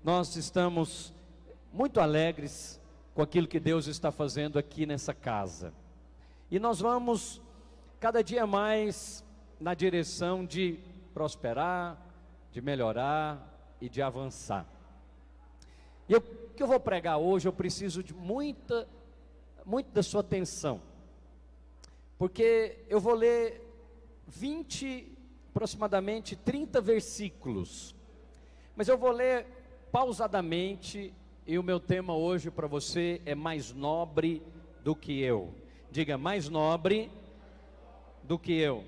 Nós estamos muito alegres com aquilo que Deus está fazendo aqui nessa casa. E nós vamos cada dia mais na direção de prosperar, de melhorar e de avançar. E o que eu vou pregar hoje, eu preciso de muito da sua atenção, porque eu vou ler aproximadamente 30 versículos, mas eu vou ler pausadamente, e o meu tema hoje para você é mais nobre do que eu. Diga, mais nobre do que eu.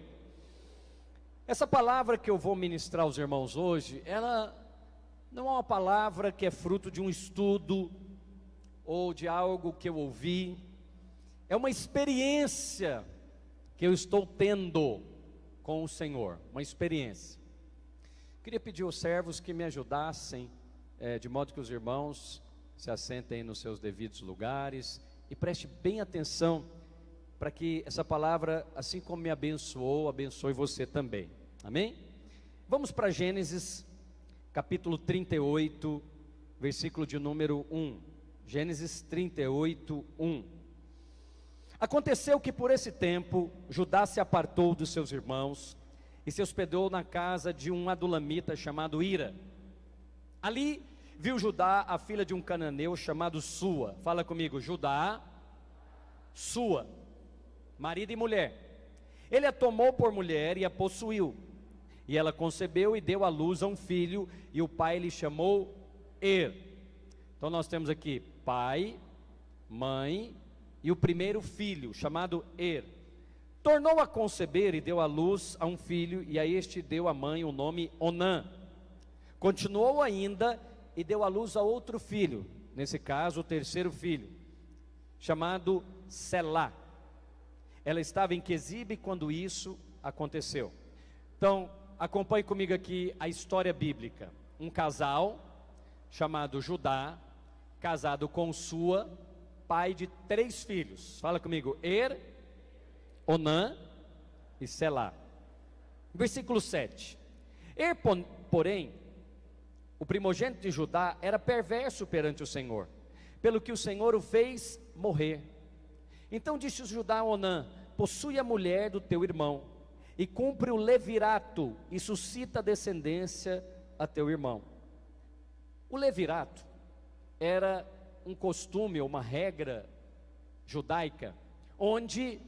Essa palavra que eu vou ministrar aos irmãos hoje, ela não é uma palavra que é fruto de um estudo ou de algo que eu ouvi. É uma experiência que eu estou tendo com o Senhor, uma experiência. Queria pedir aos servos que me ajudassem, de modo que os irmãos se assentem nos seus devidos lugares e preste bem atenção para que essa palavra, assim como me abençoou, abençoe você também. Amém? Vamos para Gênesis capítulo 38, versículo de número 1. Gênesis 38, 1. Aconteceu que por esse tempo Judá se apartou dos seus irmãos e se hospedou na casa de um adulamita chamado Ira. Ali viu Judá a filha de um cananeu chamado Sua. Fala comigo, Judá, Sua, marido e mulher. Ele a tomou por mulher e a possuiu. E ela concebeu e deu à luz a um filho, e o pai lhe chamou Er. Então nós temos aqui pai, mãe e o primeiro filho, chamado Er. Tornou a conceber e deu à luz a um filho, e a este deu a mãe o nome Onã. Continuou ainda e deu à luz a outro filho, nesse caso o terceiro filho, chamado Selá. Ela estava em Quezibe quando isso aconteceu. Então, acompanhe comigo aqui a história bíblica. Um casal chamado Judá, casado com Sua, pai de 3 filhos. Fala comigo, Er, Onã e Selá. Versículo 7. Er, porém, o primogênito de Judá, era perverso perante o Senhor, pelo que o Senhor o fez morrer. Então disse Judá a Onã: possui a mulher do teu irmão, e cumpre o levirato, e suscita descendência a teu irmão. O levirato era um costume, uma regra judaica, onde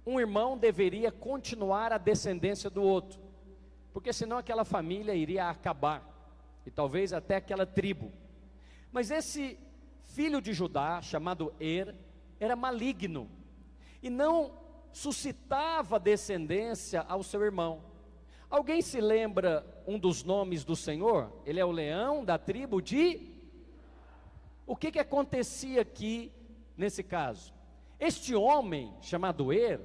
um irmão deveria continuar a descendência do outro, porque senão aquela família iria acabar, e talvez até aquela tribo. Mas esse filho de Judá, chamado Er, era maligno, e não suscitava descendência ao seu irmão. Alguém se lembra um dos nomes do Senhor? Ele é o leão da tribo de... O que acontecia aqui nesse caso? Este homem, chamado Er,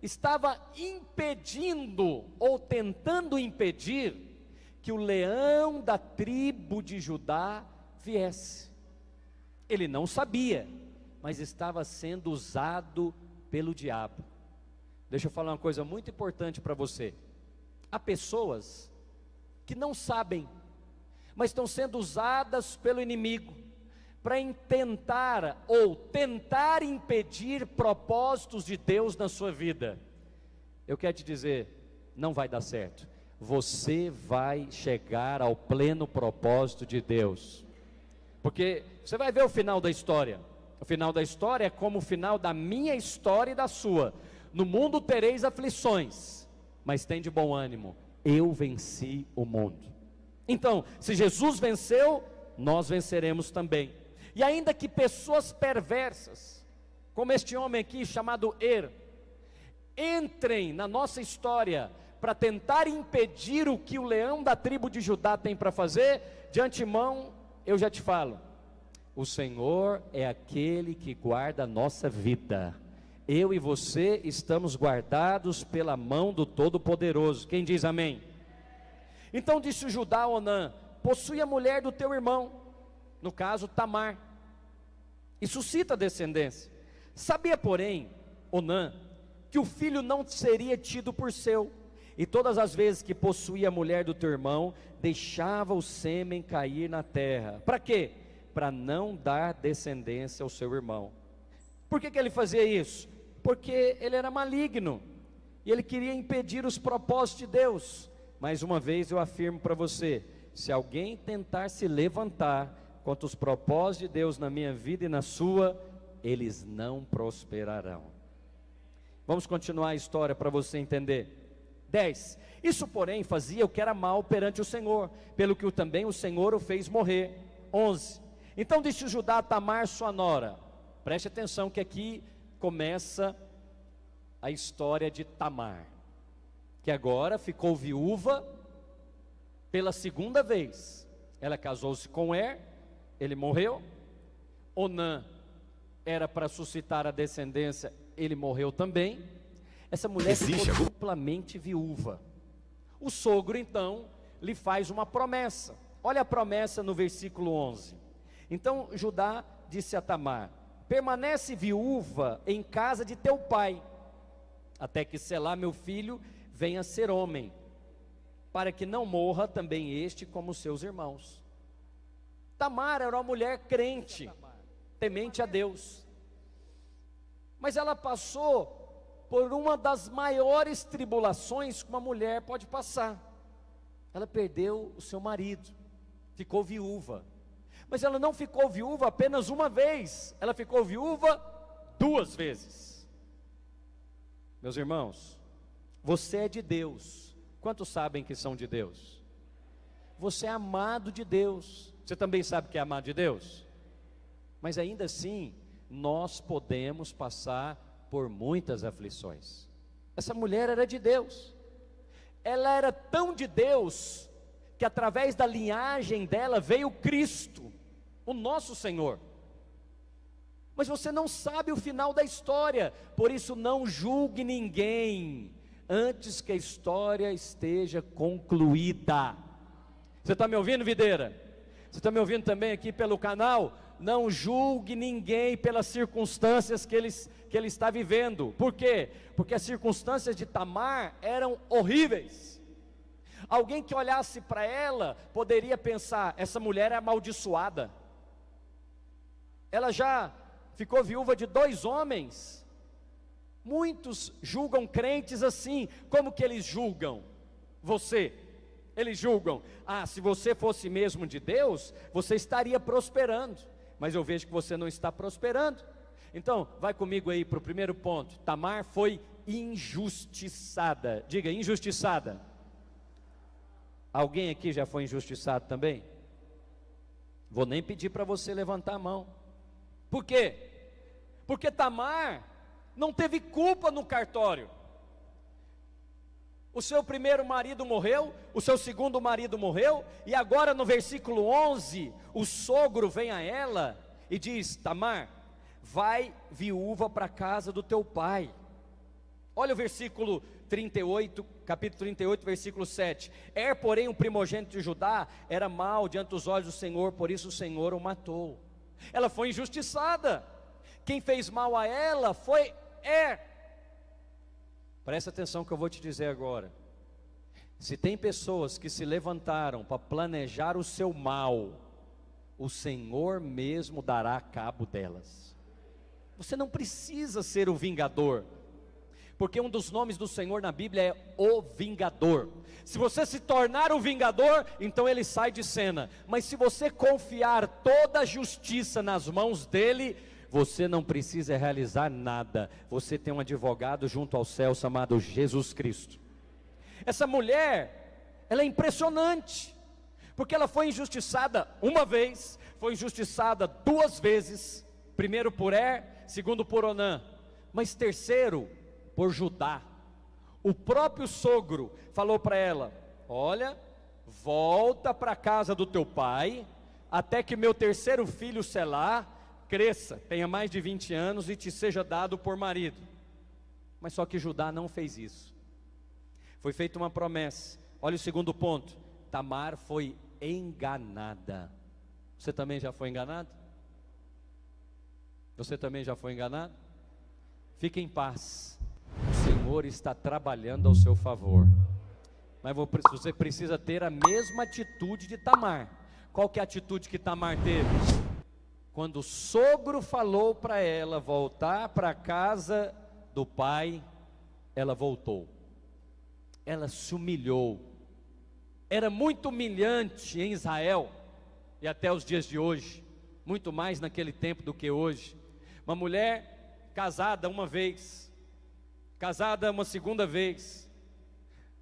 estava impedindo, ou tentando impedir, que o leão da tribo de Judá viesse. Ele não sabia, mas estava sendo usado pelo diabo. Deixa eu falar uma coisa muito importante para você. Há pessoas que não sabem, mas estão sendo usadas pelo inimigo para tentar impedir propósitos de Deus na sua vida. Eu quero te dizer, não vai dar certo. Você vai chegar ao pleno propósito de Deus, porque você vai ver o final da história. O final da história é como o final da minha história e da sua. No mundo tereis aflições, mas tem de bom ânimo, eu venci o mundo. Então, se Jesus venceu, nós venceremos também. E ainda que pessoas perversas, como este homem aqui chamado Er, entrem na nossa história para tentar impedir o que o leão da tribo de Judá tem para fazer, de antemão eu já te falo, o Senhor é aquele que guarda a nossa vida. Eu e você estamos guardados pela mão do Todo-Poderoso. Quem diz amém? Então disse o Judá a Onã: possui a mulher do teu irmão, no caso Tamar, e suscita descendência. Sabia, porém, Onã, que o filho não seria tido por seu, E todas as vezes que possuía a mulher do teu irmão, deixava o sêmen cair na terra. Para quê? Para não dar descendência ao seu irmão. Por que ele fazia isso? Porque ele era maligno, e ele queria impedir os propósitos de Deus. Mais uma vez eu afirmo para você, se alguém tentar se levantar contra os propósitos de Deus na minha vida e na sua, eles não prosperarão. Vamos continuar a história para você entender. 10. Isso porém fazia o que era mal perante o Senhor, pelo que também o Senhor o fez morrer. 11. Então disse Judá a Tamar sua nora. Preste atenção que aqui começa a história de Tamar, que agora ficou viúva pela segunda vez. Ela casou-se com ele morreu. Onã era para suscitar a descendência, ele morreu também. Essa mulher ficou duplamente viúva. O sogro então lhe faz uma promessa. Olha a promessa no versículo 11. Então Judá disse a Tamar: permanece viúva em casa de teu pai, até que Selá meu filho venha a ser homem, para que não morra também este como seus irmãos. Tamar era uma mulher crente, temente a Deus, mas ela passou por uma das maiores tribulações que uma mulher pode passar. Ela perdeu o seu marido, ficou viúva. Mas ela não ficou viúva apenas uma vez, ela ficou viúva 2 vezes. Meus irmãos, você é de Deus. Quantos sabem que são de Deus? Você é amado de Deus. Você também sabe que é amado de Deus? Mas ainda assim, nós podemos passar por muitas aflições. Essa mulher era de Deus. Ela era tão de Deus que através da linhagem dela veio Cristo, o nosso Senhor. Mas você não sabe o final da história, por isso não julgue ninguém antes que a história esteja concluída. Você está me ouvindo, videira? Você está me ouvindo também aqui pelo canal? Não julgue ninguém pelas circunstâncias que ele está vivendo. Por quê? Porque as circunstâncias de Tamar eram horríveis. Alguém que olhasse para ela poderia pensar: essa mulher é amaldiçoada. Ela já ficou viúva de 2 homens. Muitos julgam crentes assim. Como que eles julgam você? Eles julgam: se você fosse mesmo de Deus, você estaria prosperando. Mas eu vejo que você não está prosperando. Então, vai comigo aí para o primeiro ponto. Tamar foi injustiçada. Diga, injustiçada. Alguém aqui já foi injustiçado também? Vou nem pedir para você levantar a mão. Por quê? Porque Tamar não teve culpa no cartório. O seu primeiro marido morreu, o seu segundo marido morreu, e agora no versículo 11, o sogro vem a ela e diz: Tamar, vai viúva para a casa do teu pai. Olha o versículo 38, capítulo 38, versículo 7. Porém, o primogênito de Judá era mau diante dos olhos do Senhor, por isso o Senhor o matou. Ela foi injustiçada. Quem fez mal a ela foi Presta atenção que eu vou te dizer agora. Se tem pessoas que se levantaram para planejar o seu mal, o Senhor mesmo dará cabo delas. Você não precisa ser o vingador, porque um dos nomes do Senhor na Bíblia é o vingador. Se você se tornar o vingador, então ele sai de cena. Mas se você confiar toda a justiça nas mãos dele, você não precisa realizar nada. Você tem um advogado junto ao céu chamado Jesus Cristo. Essa mulher, ela é impressionante, porque ela foi injustiçada uma vez, foi injustiçada 2 vezes. Primeiro por segundo por Onã, mas terceiro por Judá. O próprio sogro falou para ela: olha, volta para a casa do teu pai, até que meu terceiro filho Selá cresça, tenha mais de 20 anos e te seja dado por marido. Mas só que Judá não fez isso. Foi feita uma promessa. Olha o segundo ponto. Tamar foi enganada. Você também já foi enganado? Você também já foi enganado? Fique em paz. O Senhor está trabalhando ao seu favor. mas você precisa ter a mesma atitude de Tamar. Qual que é a atitude que Tamar teve? Quando o sogro falou para ela voltar para a casa do pai, ela voltou. Ela se humilhou. Era muito humilhante em Israel, e até os dias de hoje, muito mais naquele tempo do que hoje, uma mulher casada uma vez, casada uma segunda vez,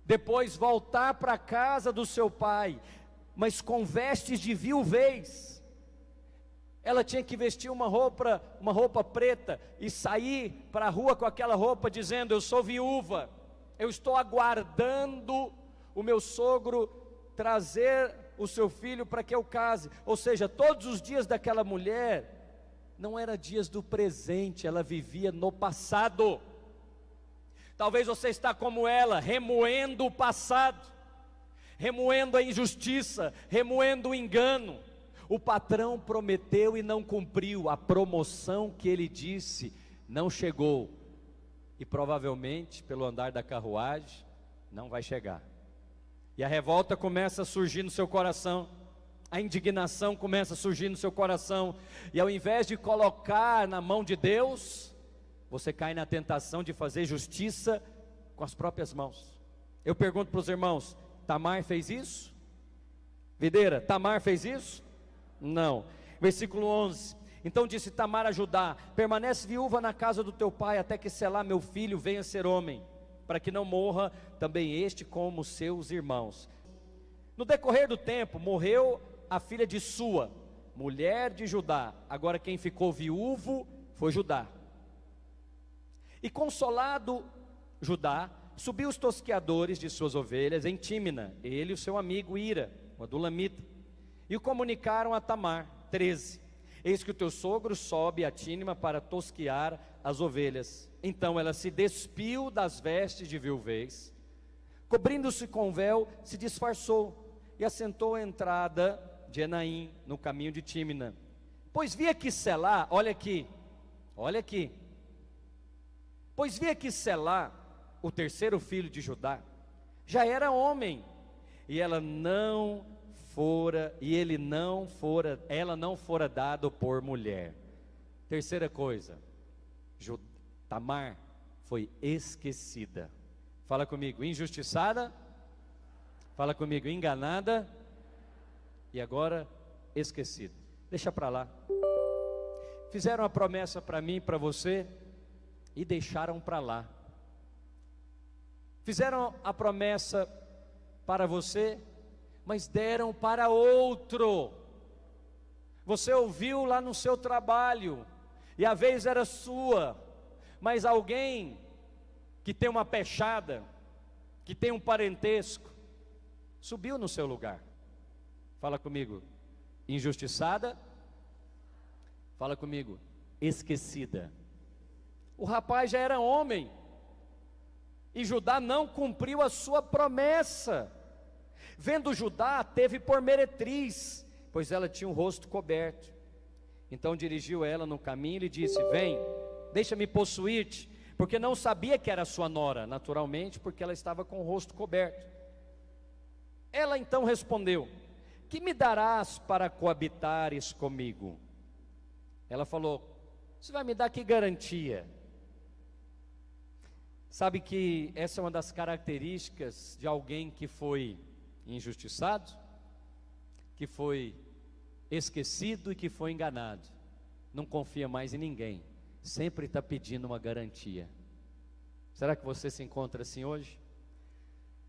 depois voltar para a casa do seu pai, mas com vestes de viuvez. Ela tinha que vestir uma roupa preta e sair para a rua com aquela roupa dizendo: eu sou viúva, eu estou aguardando o meu sogro trazer o seu filho para que eu case. Ou seja, todos os dias daquela mulher não eram dias do presente, ela vivia no passado. Talvez você está como ela, remoendo o passado, remoendo a injustiça, remoendo o engano. O patrão prometeu e não cumpriu, a promoção que ele disse não chegou, e provavelmente, pelo andar da carruagem, não vai chegar. E a revolta começa a surgir no seu coração, a indignação começa a surgir no seu coração, e ao invés de colocar na mão de Deus, você cai na tentação de fazer justiça com as próprias mãos. Eu pergunto para os irmãos: Tamar fez isso? Videira, Tamar fez isso? Não. Versículo 11: então disse Tamar a Judá: permanece viúva na casa do teu pai, até que Selá meu filho venha ser homem, para que não morra também este como seus irmãos. No decorrer do tempo, morreu a filha de Sua, mulher de Judá. Agora quem ficou viúvo foi Judá. E consolado Judá, subiu os tosqueadores de suas ovelhas em Tímina, ele e o seu amigo Ira, o adulamita, e o comunicaram a Tamar. 13: eis que o teu sogro sobe a Tímina para tosquear as ovelhas. Então ela se despiu das vestes de viuvez, cobrindo-se com véu, se disfarçou e assentou à entrada de Enaim, no caminho de Tímina. Pois via que Selá, olha aqui, pois via que Selá, o terceiro filho de Judá, já era homem, e ela não fora dado por mulher. Terceira coisa, Tamar foi esquecida. Fala comigo: injustiçada. Fala comigo: enganada. E agora esquecida. Deixa para lá. Fizeram a promessa para mim e para você e deixaram para lá. Fizeram a promessa para você, mas deram para outro. Você ouviu lá no seu trabalho, e a vez era sua, mas alguém que tem uma pechada, que tem um parentesco, subiu no seu lugar. Fala comigo: injustiçada. Fala comigo: esquecida. O rapaz já era homem, e Judá não cumpriu a sua promessa. Vendo Judá, teve por meretriz, pois ela tinha o rosto coberto. Então dirigiu ela no caminho e lhe disse: vem, deixa-me possuir-te, porque não sabia que era sua nora, naturalmente, porque ela estava com o rosto coberto. Ela então respondeu: que me darás para coabitares comigo? Ela falou: você vai me dar que garantia? Sabe que essa é uma das características de alguém que foi injustiçado, que foi esquecido e que foi enganado. Não confia mais em ninguém, sempre está pedindo uma garantia. Será que você se encontra assim hoje?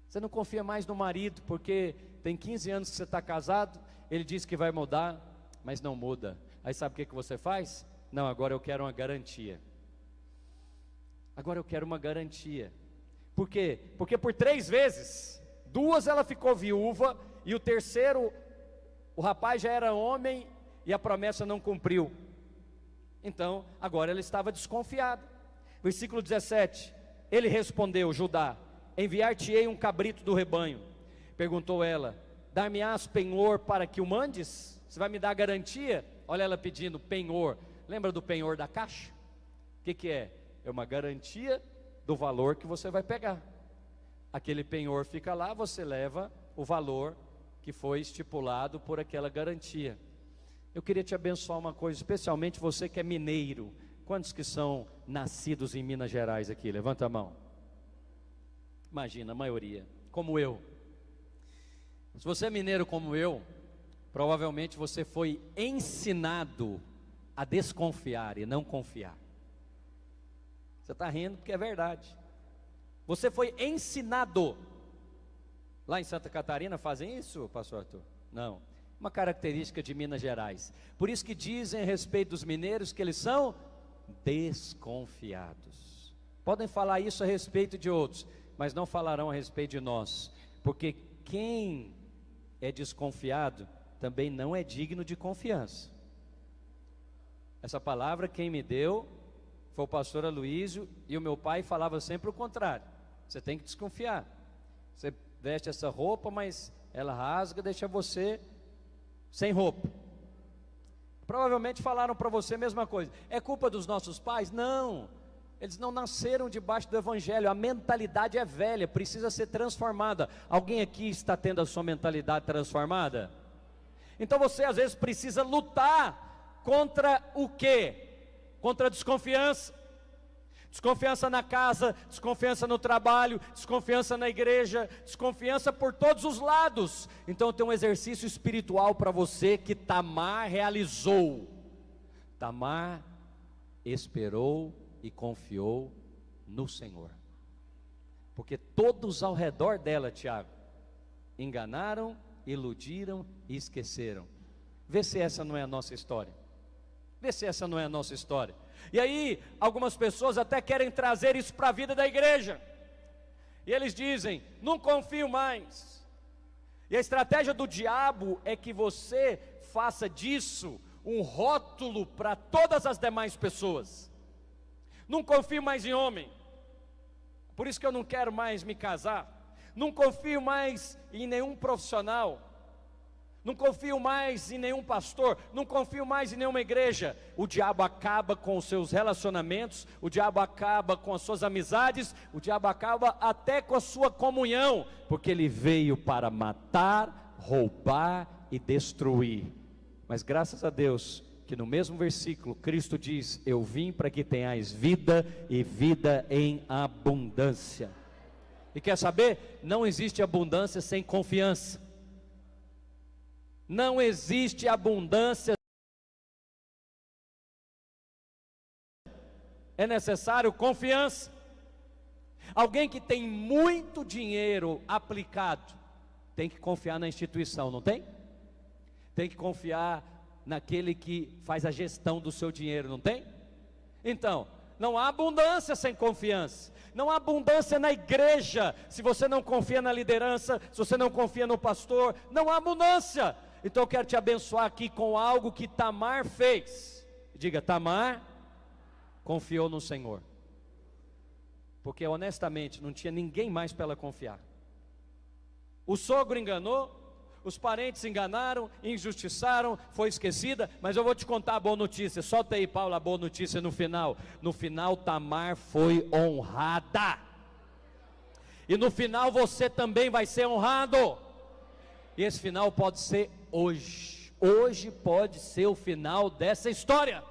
Você não confia mais no marido, porque tem 15 anos que você está casado, ele diz que vai mudar, mas não muda. Aí sabe o que você faz? Não, agora eu quero uma garantia. Agora eu quero uma garantia. Por quê? Porque por 3 vezes, 2 ela ficou viúva, e o terceiro, o rapaz já era homem, e a promessa não cumpriu. Então, agora ela estava desconfiada. Versículo 17, ele respondeu, Judá: enviar-te-ei um cabrito do rebanho. Perguntou ela: dar-me-ás penhor para que o mandes? Você vai me dar garantia? Olha ela pedindo penhor. Lembra do penhor da caixa? O que é? É uma garantia do valor que você vai pegar. aquele penhor fica lá, você leva o valor que foi estipulado por aquela garantia. Eu queria te abençoar uma coisa, especialmente você que é mineiro. Quantos que são nascidos em Minas Gerais aqui? Levanta a mão. Imagina, a maioria, como eu. Se você é mineiro como eu, provavelmente você foi ensinado a desconfiar e não confiar. Você está rindo porque é verdade. Você foi ensinado. Lá em Santa Catarina fazem isso, pastor Arthur? Não. Uma característica de Minas Gerais. Por isso que dizem a respeito dos mineiros que eles são desconfiados. Podem falar isso a respeito de outros, mas não falarão a respeito de nós. Porque quem é desconfiado também não é digno de confiança. Essa palavra quem me deu foi o pastor Aloísio, e o meu pai falava sempre o contrário. Você tem que desconfiar. Você veste essa roupa, mas ela rasga, deixa você sem roupa. Provavelmente falaram para você a mesma coisa. É culpa dos nossos pais? Não. Eles não nasceram debaixo do evangelho. A mentalidade é velha, precisa ser transformada. Alguém aqui está tendo a sua mentalidade transformada? Então você às vezes precisa lutar contra o quê? Contra a desconfiança. Desconfiança na casa, desconfiança no trabalho, desconfiança na igreja, desconfiança por todos os lados. Então tem um exercício espiritual para você que Tamar realizou. Tamar esperou e confiou no Senhor. Porque todos ao redor dela, Tiago, enganaram, iludiram e esqueceram. Vê se essa não é a nossa história. Vê se essa não é a nossa história. E aí, algumas pessoas até querem trazer isso para a vida da igreja. E eles dizem, não confio mais. E a estratégia do diabo é que você faça disso um rótulo para todas as demais pessoas. Não confio mais em homem, por isso que eu não quero mais me casar. Não confio mais em nenhum profissional. Não confio mais em nenhum pastor, não confio mais em nenhuma igreja. O diabo acaba com os seus relacionamentos, o diabo acaba com as suas amizades, o diabo acaba até com a sua comunhão, porque ele veio para matar, roubar e destruir. Mas graças a Deus, que no mesmo versículo Cristo diz: eu vim para que tenhais vida e vida em abundância. E quer saber? Não existe abundância sem confiança. Não existe abundância. É necessário confiança. Alguém que tem muito dinheiro aplicado tem que confiar na instituição, não tem? Tem que confiar naquele que faz a gestão do seu dinheiro, não tem? Então, não há abundância sem confiança. Não há abundância na igreja se você não confia na liderança, se você não confia no pastor. Não há abundância. Então eu quero te abençoar aqui com algo que Tamar fez. Diga, Tamar confiou no Senhor. Porque honestamente não tinha ninguém mais para ela confiar. O sogro enganou, os parentes enganaram, injustiçaram, foi esquecida. Mas eu vou te contar a boa notícia. Solta aí, Paulo, a boa notícia no final. No final Tamar foi honrada. E no final você também vai ser honrado. E esse final pode ser hoje. Hoje pode ser o final dessa história.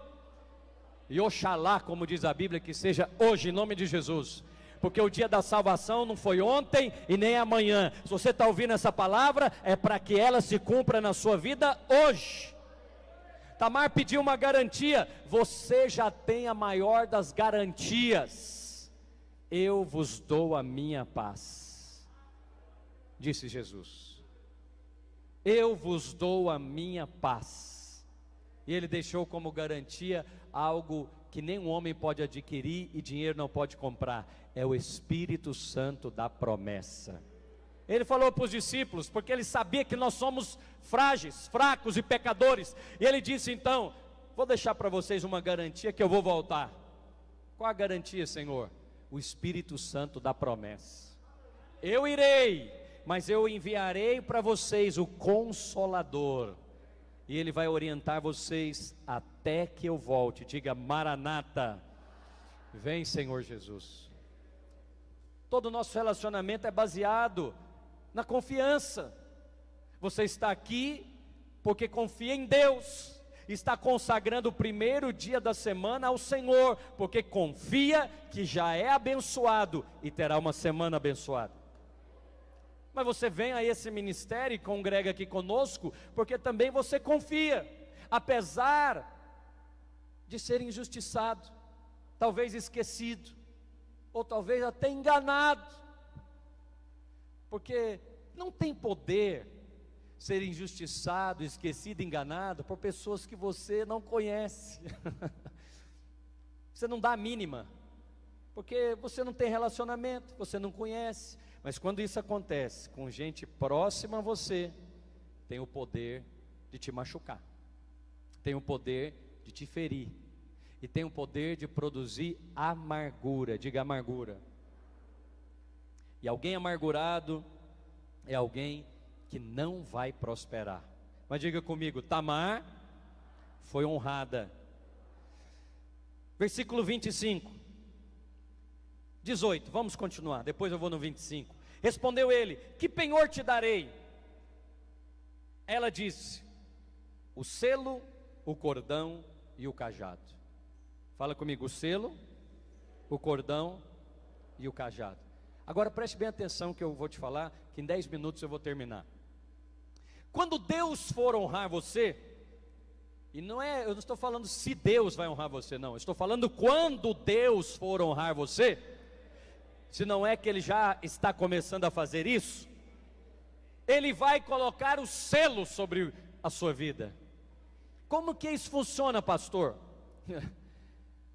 E oxalá, como diz a Bíblia, que seja hoje, em nome de Jesus. Porque o dia da salvação não foi ontem e nem amanhã. Se você está ouvindo essa palavra, é para que ela se cumpra na sua vida hoje. Tamar pediu uma garantia. Você já tem a maior das garantias. Eu vos dou a minha paz, disse Jesus. Eu vos dou a minha paz. E ele deixou como garantia algo que nenhum homem pode adquirir e dinheiro não pode comprar. É o Espírito Santo da promessa. Ele falou para os discípulos, porque ele sabia que nós somos frágeis, fracos e pecadores. E ele disse então, vou deixar para vocês uma garantia que eu vou voltar. Qual a garantia, Senhor? O Espírito Santo da promessa. Eu irei, mas eu enviarei para vocês o Consolador, e ele vai orientar vocês até que eu volte. Diga, Maranata, vem Senhor Jesus. Todo o nosso relacionamento é baseado na confiança. Você está aqui porque confia em Deus, está consagrando o primeiro dia da semana ao Senhor, porque confia que já é abençoado e terá uma semana abençoada. Mas você vem a esse ministério e congrega aqui conosco, porque também você confia, apesar de ser injustiçado, talvez esquecido, ou talvez até enganado, porque não tem poder ser injustiçado, esquecido, enganado por pessoas que você não conhece. Você não dá a mínima, porque você não tem relacionamento, você não conhece. Mas quando isso acontece com gente próxima a você, tem o poder de te machucar, tem o poder de te ferir, e tem o poder de produzir amargura. Diga amargura. E alguém amargurado é alguém que não vai prosperar. Mas diga comigo, Tamar foi honrada. Versículo 25, 18, vamos continuar, depois eu vou no 25. Respondeu ele: que penhor te darei? Ela disse: o selo, o cordão e o cajado. Fala comigo, o selo, o cordão e o cajado. Agora preste bem atenção que eu vou te falar, que em 10 minutos eu vou terminar. Quando Deus for honrar você, e eu não estou falando se Deus vai honrar você, não, eu estou falando quando Deus for honrar você, se não é que Ele já está começando a fazer isso, Ele vai colocar o selo sobre a sua vida. Como que isso funciona, pastor?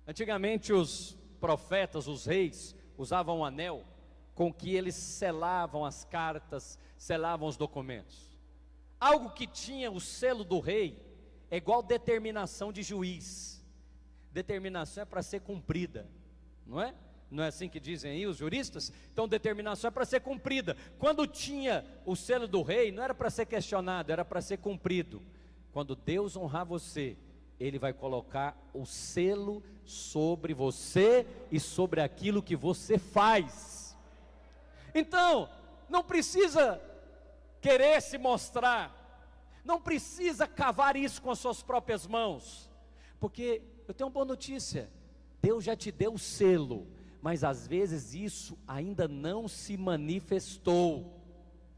Antigamente os profetas, os reis, usavam um anel com que eles selavam as cartas, selavam os documentos. Algo que tinha o selo do rei é igual determinação de juiz. Determinação é para ser cumprida, não é? Não é assim que dizem aí os juristas? Então determinação é para ser cumprida. Quando tinha o selo do rei, não era para ser questionado, era para ser cumprido. Quando Deus honrar você, Ele vai colocar o selo sobre você e sobre aquilo que você faz. Então, não precisa querer se mostrar, não precisa cavar isso com as suas próprias mãos, porque eu tenho uma boa notícia: Deus já te deu o selo, mas às vezes isso ainda não se manifestou.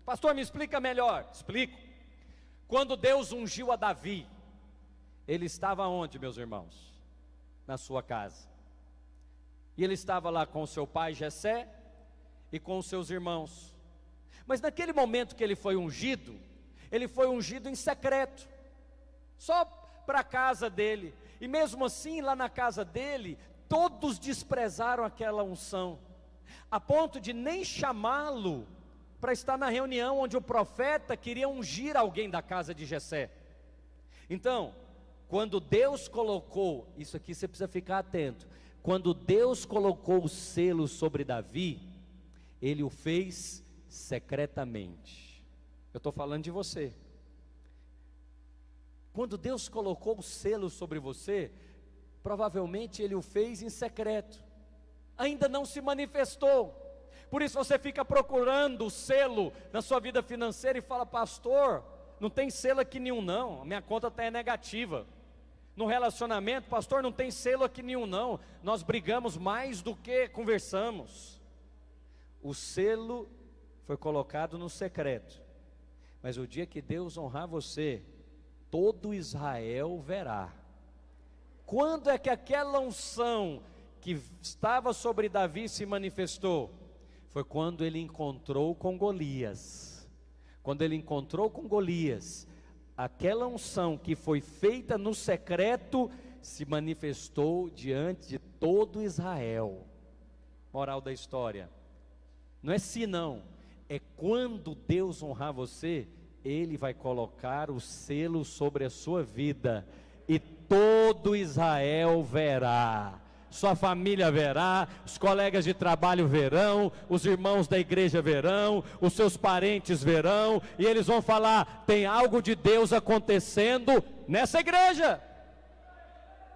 Pastor, me explica melhor. Explico. Quando Deus ungiu a Davi, ele estava onde, meus irmãos? Na sua casa. E ele estava lá com o seu pai Jessé e com os seus irmãos. Mas naquele momento que ele foi ungido em secreto, só para a casa dele. E mesmo assim, lá na casa dele, todos desprezaram aquela unção, a ponto de nem chamá-lo para estar na reunião onde o profeta queria ungir alguém da casa de Jessé. Então, quando Deus colocou, isso aqui você precisa ficar atento, quando Deus colocou o selo sobre Davi, Ele o fez secretamente. Eu estou falando de você. Quando Deus colocou o selo sobre você, provavelmente Ele o fez em secreto, ainda não se manifestou. Por isso você fica procurando o selo na sua vida financeira e fala: pastor, não tem selo aqui nenhum não, a minha conta está negativa. No relacionamento, pastor, não tem selo aqui nenhum não, nós brigamos mais do que conversamos. O selo foi colocado no secreto, mas o dia que Deus honrar você, todo Israel verá. Quando é que aquela unção que estava sobre Davi se manifestou? Foi quando ele encontrou com Golias. Quando ele encontrou com Golias, aquela unção que foi feita no secreto se manifestou diante de todo Israel. Moral da história: não é se não, é quando Deus honrar você, Ele vai colocar o selo sobre a sua vida, e todo Israel verá, sua família verá, os colegas de trabalho verão, os irmãos da igreja verão, os seus parentes verão, e eles vão falar: tem algo de Deus acontecendo nessa igreja.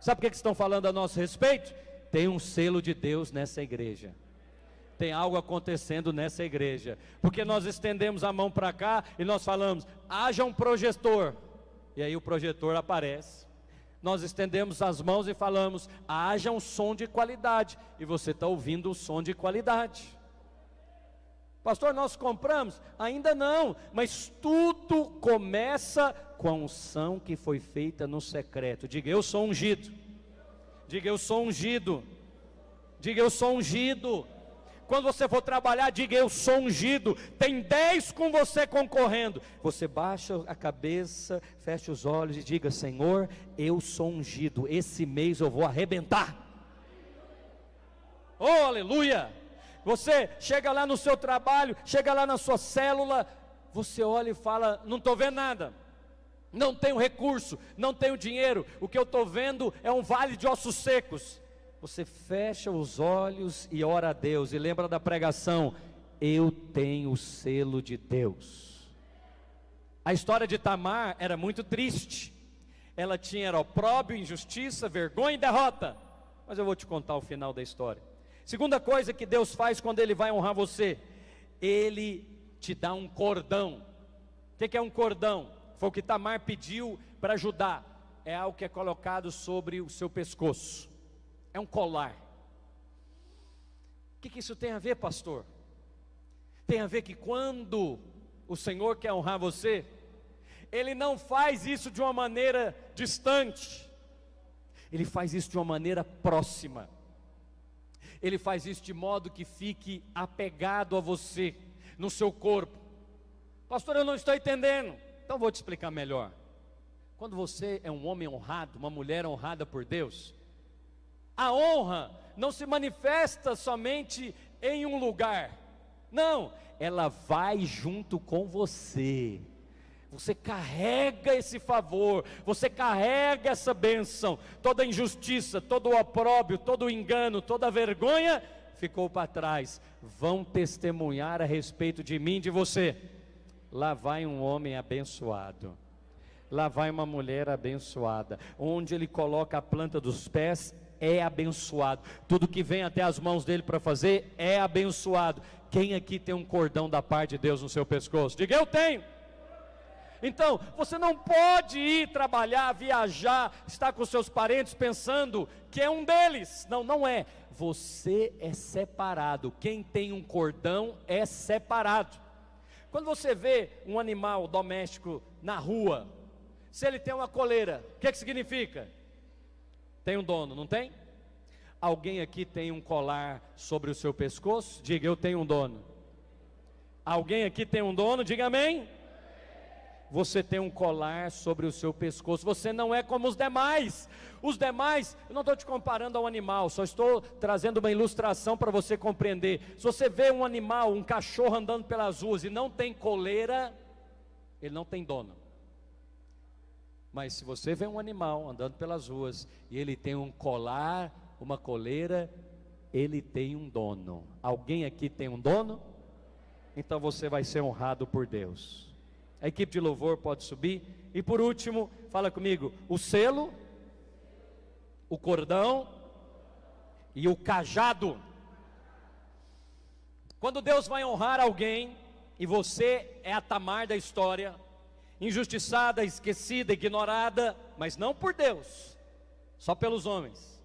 Sabe o que estão falando a nosso respeito? Tem um selo de Deus nessa igreja. tem algo acontecendo nessa igreja, porque nós estendemos a mão para cá e nós falamos, haja um projetor, e aí o projetor aparece. Nós estendemos as mãos e falamos, haja um som de qualidade, e você está ouvindo o som de qualidade. Pastor, nós compramos? Ainda não, mas tudo começa com a unção que foi feita no secreto. Diga, eu sou ungido. Diga, eu sou ungido. Diga, eu sou ungido. Quando você for trabalhar, diga, eu sou ungido. Tem 10 com você concorrendo. Você baixa a cabeça, fecha os olhos e diga, Senhor, eu sou ungido. Esse mês eu vou arrebentar. Oh, aleluia! Você chega lá no seu trabalho, chega lá na sua célula, você olha e fala, não estou vendo nada, não tenho recurso, não tenho dinheiro, o que eu estou vendo é um vale de ossos secos. Você fecha os olhos e ora a Deus, e lembra da pregação, eu tenho o selo de Deus. A história de Tamar era muito triste, ela tinha opróbrio, injustiça, vergonha e derrota, mas eu vou te contar o final da história. Segunda coisa que Deus faz quando Ele vai honrar você, Ele te dá um cordão. O que é um cordão? Foi o que Tamar pediu para Judá. É algo que é colocado sobre o seu pescoço. É um colar. O que isso tem a ver, pastor? Tem a ver que quando o Senhor quer honrar você, Ele não faz isso de uma maneira distante, Ele faz isso de uma maneira próxima. Ele faz isso de modo que fique apegado a você, no seu corpo. Pastor, eu não estou entendendo. Então vou te explicar melhor. Quando você é um homem honrado, uma mulher honrada por Deus, a honra não se manifesta somente em um lugar. Não, ela vai junto com você. Você carrega esse favor, você carrega essa bênção. Toda injustiça, todo o opróbrio, todo o engano, toda a vergonha ficou para trás. Vão testemunhar a respeito de mim e de você. Lá vai um homem abençoado, lá vai uma mulher abençoada. Onde ele coloca a planta dos pés é abençoado. Tudo que vem até as mãos dele para fazer é abençoado. Quem aqui tem um cordão da parte de Deus no seu pescoço? Diga, eu tenho. Então, você não pode ir trabalhar, viajar, estar com seus parentes pensando que é um deles. Não, não é. Você é separado. Quem tem um cordão é separado. Quando você vê um animal doméstico na rua, se ele tem uma coleira, o que significa? Tem um dono, não tem? Alguém aqui tem um colar sobre o seu pescoço? Diga, eu tenho um dono. Alguém aqui tem um dono? Diga amém. Você tem um colar sobre o seu pescoço. Você não é como os demais. Os demais, eu não estou te comparando ao animal, só estou trazendo uma ilustração para você compreender. Se você vê um animal, um cachorro andando pelas ruas e não tem coleira, ele não tem dono. Mas se você vê um animal andando pelas ruas e ele tem um colar, uma coleira, ele tem um dono. Alguém aqui tem um dono? Então você vai ser honrado por Deus. A equipe de louvor pode subir. E por último, fala comigo, o selo, o cordão e o cajado. Quando Deus vai honrar alguém, e você é a Tamar da história, injustiçada, esquecida, ignorada, mas não por Deus, só pelos homens,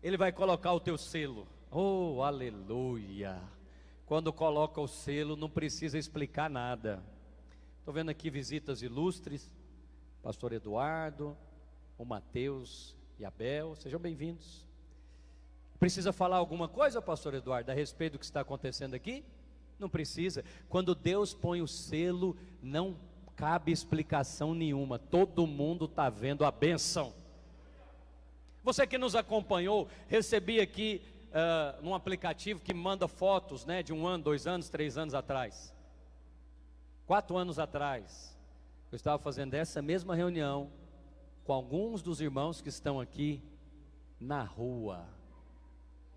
Ele vai colocar o teu selo. Oh, aleluia! Quando coloca o selo, não precisa explicar nada. Estou vendo aqui visitas ilustres, pastor Eduardo, o Mateus e Abel, sejam bem-vindos. Precisa falar alguma coisa, pastor Eduardo, a respeito do que está acontecendo aqui? Não precisa. Quando Deus põe o selo, não cabe explicação nenhuma, todo mundo está vendo a bênção. Você que nos acompanhou, recebi aqui num aplicativo que manda fotos, né, de 1 ano, 2 anos, 3 anos atrás. 4 anos atrás, eu estava fazendo essa mesma reunião com alguns dos irmãos que estão aqui na rua.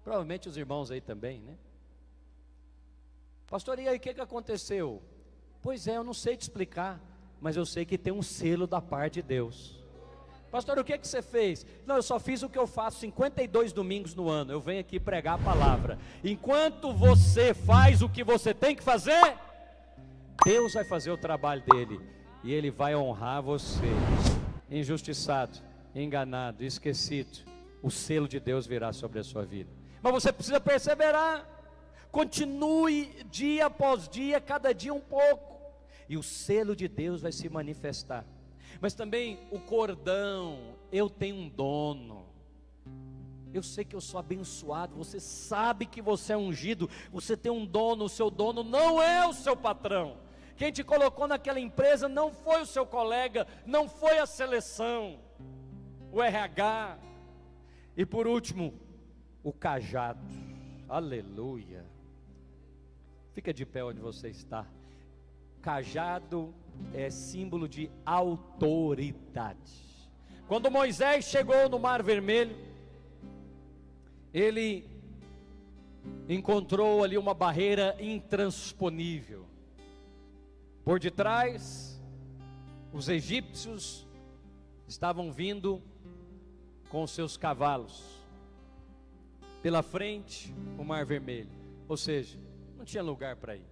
Provavelmente os irmãos aí também, né? Pastor, e aí o que aconteceu? Pois é, eu não sei te explicar, mas eu sei que tem um selo da parte de Deus. Pastor, o que você fez? Não, eu só fiz o que eu faço 52 domingos no ano. Eu venho aqui pregar a palavra. Enquanto você faz o que você tem que fazer, Deus vai fazer o trabalho dele. E Ele vai honrar você. Injustiçado, enganado, esquecido, o selo de Deus virá sobre a sua vida. Mas você precisa perseverar. Continue dia após dia, cada dia um pouco, e o selo de Deus vai se manifestar. Mas também o cordão, eu tenho um dono. Eu sei que eu sou abençoado. Você sabe que você é ungido. Você tem um dono. O seu dono não é o seu patrão. Quem te colocou naquela empresa não foi o seu colega, não foi a seleção, o RH. E por último, o cajado. Aleluia. Fica de pé onde você está. Cajado é símbolo de autoridade. Quando Moisés chegou no Mar Vermelho, ele encontrou ali uma barreira intransponível. Por detrás, os egípcios estavam vindo com seus cavalos. Pela frente, o Mar Vermelho. Ou seja, não tinha lugar para ir.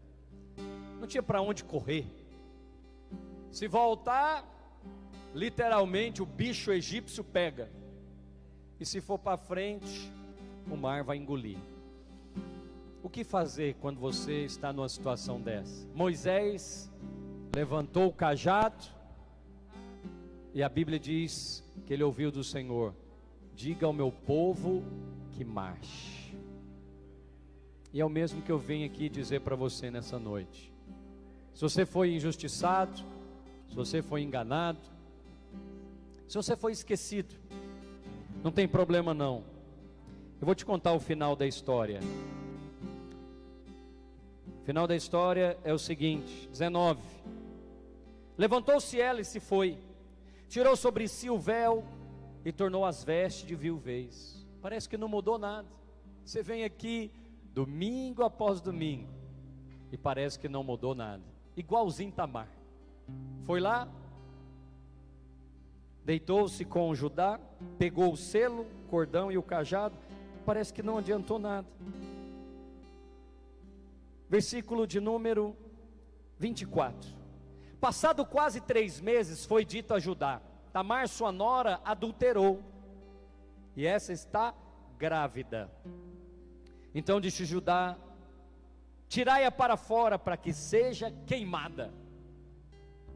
Não tinha para onde correr. Se voltar, literalmente o bicho egípcio pega. E se for para frente, o mar vai engolir. O que fazer quando você está numa situação dessa? Moisés levantou o cajado, e a Bíblia diz que ele ouviu do Senhor: diga ao meu povo que marche. E é o mesmo que eu venho aqui dizer para você nessa noite. Se você foi injustiçado, se você foi enganado, se você foi esquecido, não tem problema não. Eu vou te contar o final da história. O final da história é o seguinte, 19. Levantou-se ela e se foi, tirou sobre si o véu e tornou as vestes de viuvez. Parece que não mudou nada. Você vem aqui domingo após domingo e parece que não mudou nada. Igualzinho Tamar. Foi lá, deitou-se com Judá, pegou o selo, o cordão e o cajado. Parece que não adiantou nada. Versículo de número 24. Passado quase 3 meses, foi dito a Judá: Tamar, sua nora, adulterou, e essa está grávida. Então disse Judá: tirai-a para fora, para que seja queimada.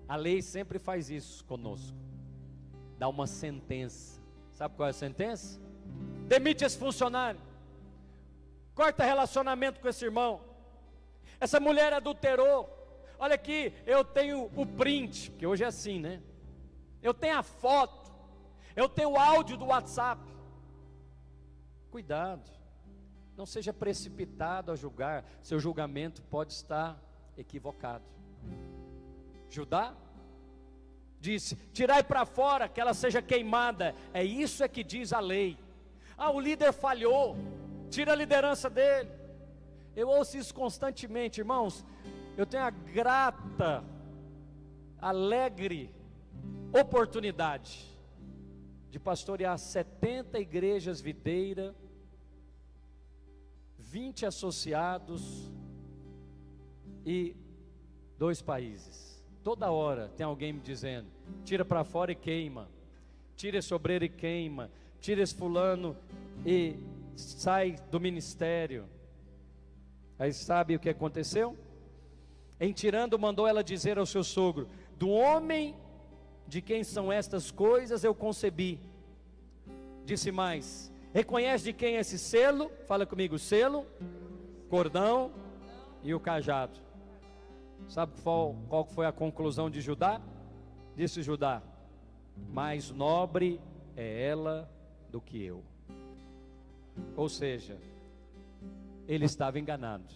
A lei sempre faz isso conosco, dá uma sentença. Sabe qual é a sentença? Demite esse funcionário, corta relacionamento com esse irmão. Essa mulher adulterou. Olha aqui, eu tenho o print, porque hoje é assim, né? Eu tenho a foto, eu tenho o áudio do WhatsApp. Cuidado, não seja precipitado a julgar. Seu julgamento pode estar equivocado. Judá disse: tirai para fora, que ela seja queimada. É isso que diz a lei. Ah, o líder falhou, tira a liderança dele. Eu ouço isso constantemente, irmãos. Eu tenho a grata, alegre oportunidade de pastorear 70 igrejas videira, 20 associados e 2 países. Toda hora tem alguém me dizendo: tira para fora e queima, tira esse obreiro e queima, tira esse fulano e sai do ministério. Aí sabe o que aconteceu? Em tirando, mandou ela dizer ao seu sogro: do homem de quem são estas coisas eu concebi. Disse mais: reconhece de quem é esse selo? Fala comigo: selo, cordão e o cajado. Sabe qual foi a conclusão de Judá? Disse Judá: mais nobre é ela do que eu. Ou seja, ele estava enganado.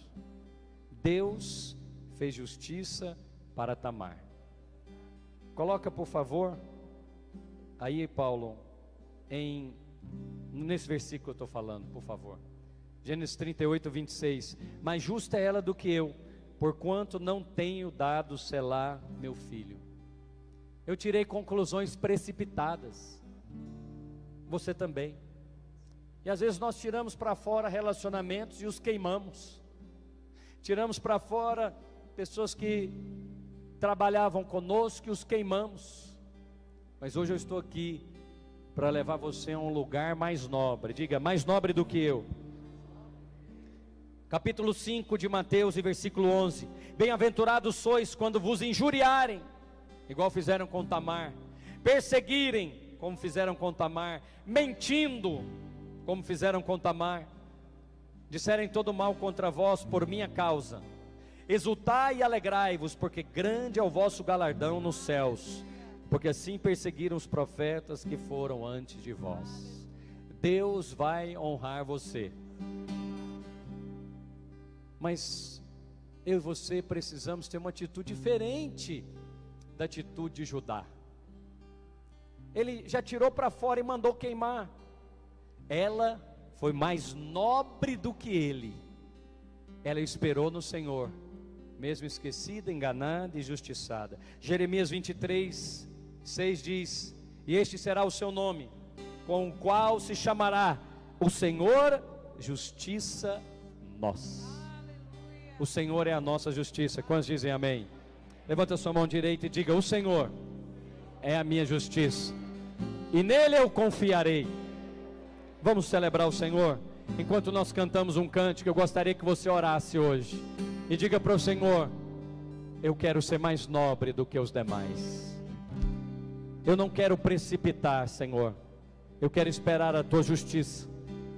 Deus fez justiça para Tamar. Coloca por favor aí, Paulo, nesse versículo que eu estou falando, por favor. Gênesis 38, 26. Mais justa é ela do que eu, porquanto não tenho dado Selá meu filho. Eu tirei conclusões precipitadas. você também. E às vezes nós tiramos para fora relacionamentos e os queimamos. Tiramos para fora pessoas que trabalhavam conosco e os queimamos. Mas hoje eu estou aqui para levar você a um lugar mais nobre. Diga, mais nobre do que eu. Capítulo 5 de Mateus e versículo 11. Bem-aventurados sois quando vos injuriarem, igual fizeram com Tamar, perseguirem, como fizeram com Tamar, mentindo, como fizeram com Tamar, disserem todo mal contra vós por minha causa. Exultai e alegrai-vos, porque grande é o vosso galardão nos céus, porque assim perseguiram os profetas que foram antes de vós. Deus vai honrar você. Mas eu e você precisamos ter uma atitude diferente da atitude de Judá. Ele já tirou para fora e mandou queimar. Ela foi mais nobre do que ele. Ela esperou no Senhor, mesmo esquecida, enganada e injustiçada. Jeremias 23, 6 diz: e este será o seu nome, com o qual se chamará o Senhor Justiça Nossa. O Senhor é a nossa justiça. Quantos dizem amém? Levanta a sua mão direita e diga: o Senhor é a minha justiça, e nele eu confiarei. Vamos celebrar o Senhor. Enquanto nós cantamos um cântico, eu gostaria que você orasse hoje e diga para o Senhor: eu quero ser mais nobre do que os demais. Eu não quero precipitar, Senhor. Eu quero esperar a tua justiça.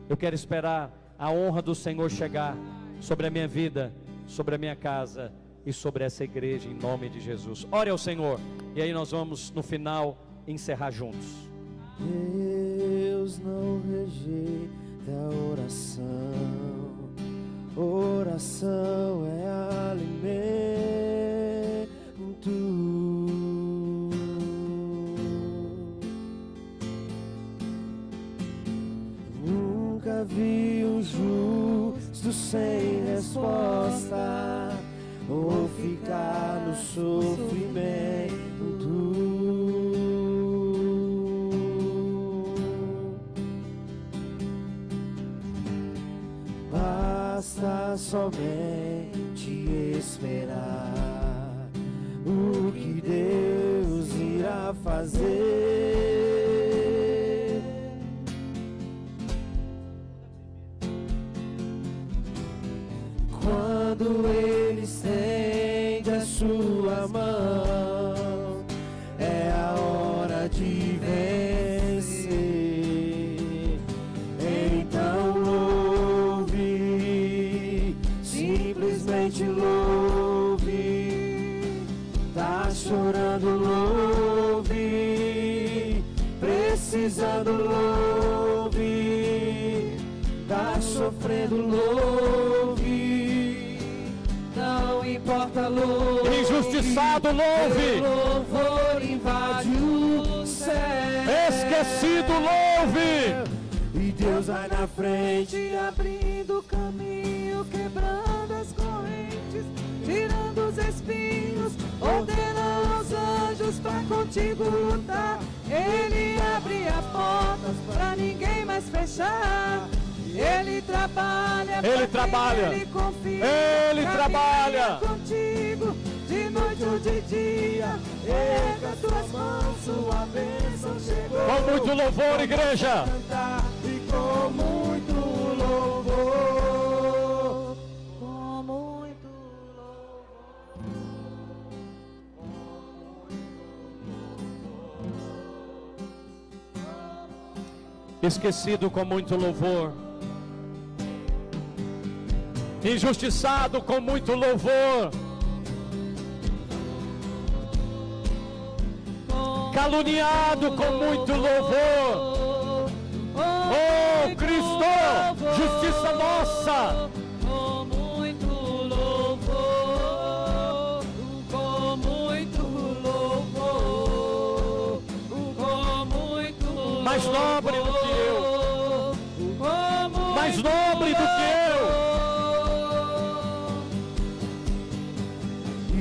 Eu quero esperar a honra do Senhor chegar sobre a minha vida, sobre a minha casa e sobre essa igreja, em nome de Jesus. Ore ao Senhor, e aí nós vamos no final encerrar juntos. Deus não rejeita oração. Oração é alimento. Nunca vi um justo sem resposta, ou ficar no sofrimento. Basta somente esperar o que Deus irá fazer. Quando Ele estende a sua mão, é a hora de vencer. Então louve, simplesmente louve. Tá chorando, louve. Precisando, louve. Tá sofrendo, louve. Não importa, louve. Injustiçado, louve. O louvor invade o céu. Esquecido, louve. E Deus vai na frente, abrindo o caminho, quebrando as correntes, tirando os espinhos, ordena aos anjos pra contigo lutar. Ele abre as portas pra ninguém mais fechar. Ele trabalha, Ele trabalha, Ele confia, Ele trabalha contigo, de noite ou de dia. Erga tuas mãos, sua bênção chegou. com muito louvor, igreja. Cantar e com muito louvor, com muito Esquecido com muito louvor, injustiçado com muito louvor, caluniado com muito louvor. Oh Cristo, justiça nossa. com muito louvor, com muito louvor, com muito Mais nobre do que eu, mais nobre do que eu.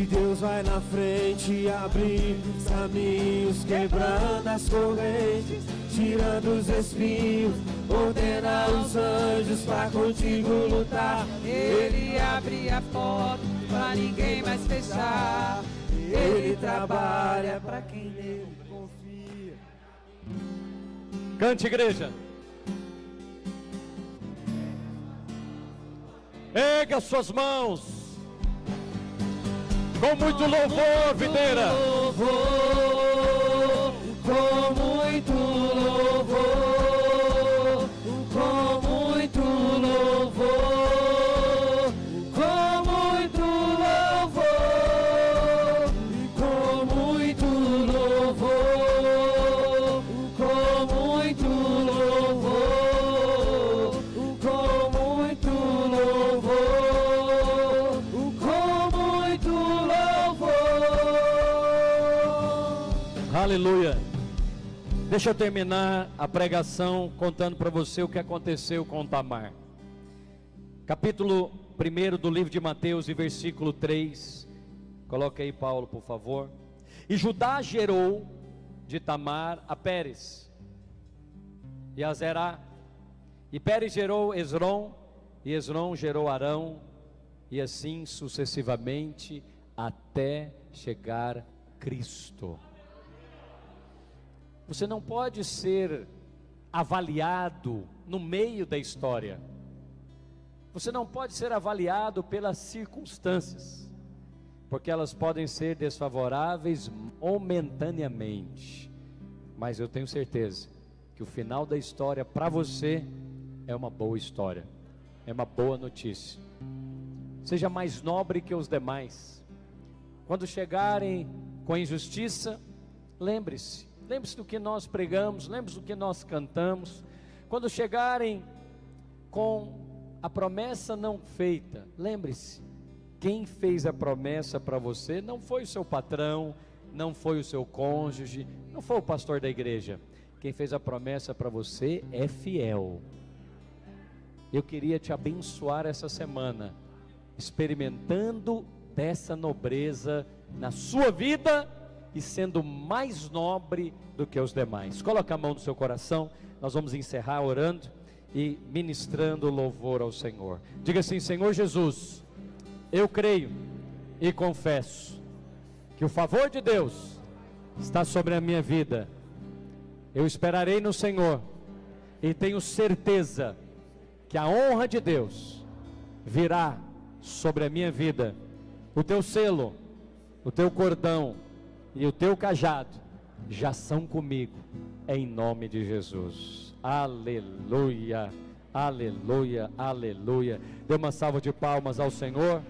E E Deus vai na frente, abrindo os caminhos, quebrando as correntes, tirando os espinhos, ordena os anjos pra contigo lutar. Ele abre a porta pra ninguém mais fechar. Ele trabalha pra quem nele confia. Cante, igreja. Erga suas mãos com muito louvor, videira. Com muito louvor, com muito louvor, com muito louvor, com muito louvor, com muito louvor, com muito louvor, com muito louvor. Aleluia. Deixa eu terminar a pregação contando para você o que aconteceu com Tamar. Capítulo 1 do livro de Mateus e versículo 3. Coloca aí, Paulo, por favor. E Judá gerou de Tamar a Pérez e a Zerá. E Pérez gerou Esrom, e Esrom gerou Arão, e assim sucessivamente até chegar Cristo. Você não pode ser avaliado no meio da história. Você não pode ser avaliado pelas circunstâncias, porque elas podem ser desfavoráveis momentaneamente. Mas eu tenho certeza que o final da história para você é uma boa história, é uma boa notícia. Seja mais nobre que os demais. Quando chegarem com a injustiça, lembre-se do que nós pregamos, lembre-se do que nós cantamos. Quando chegarem com a promessa não feita, lembre-se, quem fez a promessa para você não foi o seu patrão, não foi o seu cônjuge, não foi o pastor da igreja. Quem fez a promessa para você é fiel. Eu queria te abençoar essa semana, experimentando dessa nobreza na sua vida e sendo mais nobre do que os demais. Coloca a mão no seu coração. Nós vamos encerrar orando e ministrando louvor ao Senhor. Diga assim: Senhor Jesus, eu creio e confesso que o favor de Deus está sobre a minha vida. Eu esperarei no Senhor e tenho certeza que a honra de Deus virá sobre a minha vida. O teu selo, o teu cordão e o teu cajado já são comigo, em nome de Jesus. Aleluia, aleluia, aleluia. Dê uma salva de palmas ao Senhor.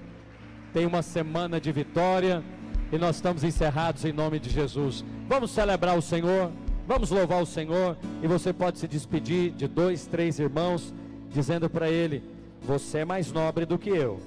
Tem uma semana de vitória e nós estamos encerrados em nome de Jesus. Vamos celebrar o Senhor, vamos louvar o Senhor. E você pode se despedir de 2, 3 irmãos, dizendo para ele: você é mais nobre do que eu.